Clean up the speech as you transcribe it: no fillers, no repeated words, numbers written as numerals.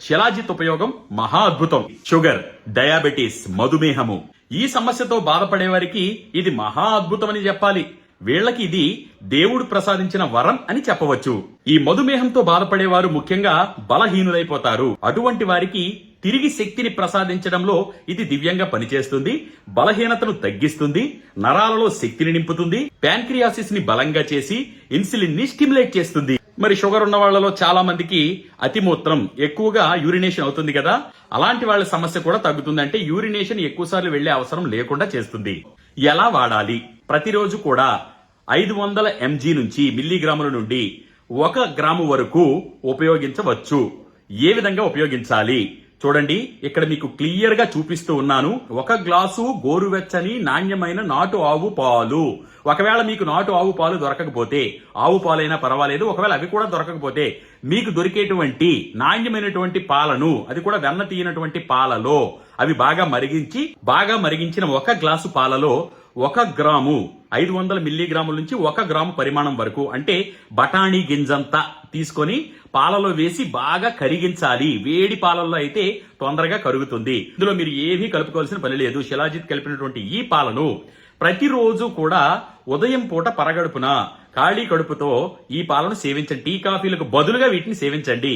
శిలాజిత్ ఉపయోగం మహా అద్భుతం. షుగర్, డయాబెటీస్, మధుమేహము ఈ సమస్యతో బాధపడే వారికి ఇది మహా అద్భుతం అని చెప్పాలి. వీళ్ళకి ఇది దేవుడు ప్రసాదించిన వరం అని చెప్పవచ్చు. ఈ మధుమేహంతో బాధపడేవారు ముఖ్యంగా బలహీనులైపోతారు. అటువంటి వారికి తిరిగి శక్తిని ప్రసాదించడంలో ఇది దివ్యంగా పనిచేస్తుంది. బలహీనతను తగ్గిస్తుంది, నరాలలో శక్తిని నింపుతుంది, ప్యాంక్రియాసిస్ ని బలంగా చేసి ఇన్సులిన్ ని స్టిమ్యులేట్ చేస్తుంది. మరి షుగర్ ఉన్న వాళ్ళలో చాలా మందికి అతిమూత్రం ఎక్కువగా యూరినేషన్ అవుతుంది కదా, అలాంటి వాళ్ళ సమస్య కూడా తగ్గుతుంది. అంటే యూరినేషన్ ఎక్కువ సార్లు వెళ్లే అవసరం లేకుండా చేస్తుంది. ఎలా వాడాలి? ప్రతిరోజు కూడా 500 mg నుంచి మిల్లీగ్రాముల నుండి 1 గ్రాము వరకు ఉపయోగించవచ్చు. ఏ విధంగా ఉపయోగించాలి చూడండి, ఇక్కడ మీకు క్లియర్ గా చూపిస్తూ ఉన్నాను. 1 గ్లాసు గోరువెచ్చని నాణ్యమైన నాటు ఆవు పాలు. ఒకవేళ మీకు నాటు ఆవు పాలు దొరకకపోతే ఆవు పాలైనా పర్వాలేదు, ఒకవేళ అవి కూడా దొరకకపోతే మీకు దొరికేటువంటి నాణ్యమైనటువంటి పాలను, అది కూడా వెన్న తీయనటువంటి పాలలో అవి బాగా మరిగించిన 1 గ్లాసు పాలలో 1 గ్రాము 500 మిల్లీగ్రాముల నుంచి 1 గ్రాము పరిమాణం వరకు, అంటే బఠానీ గింజంతా తీసుకొని పాలలో వేసి బాగా కరిగించాలి. వేడి పాలల్లో అయితే తొందరగా కరుగుతుంది. ఇందులో మీరు ఏమీ కలుపుకోవాల్సిన పని లేదు. శిలాజిత్ కలిపినటువంటి ఈ పాలను ప్రతిరోజు కూడా ఉదయం పూట పరగడుపున ఖాళీ కడుపుతో ఈ పాలను సేవించండి. టీ కాఫీలకు బదులుగా వీటిని సేవించండి.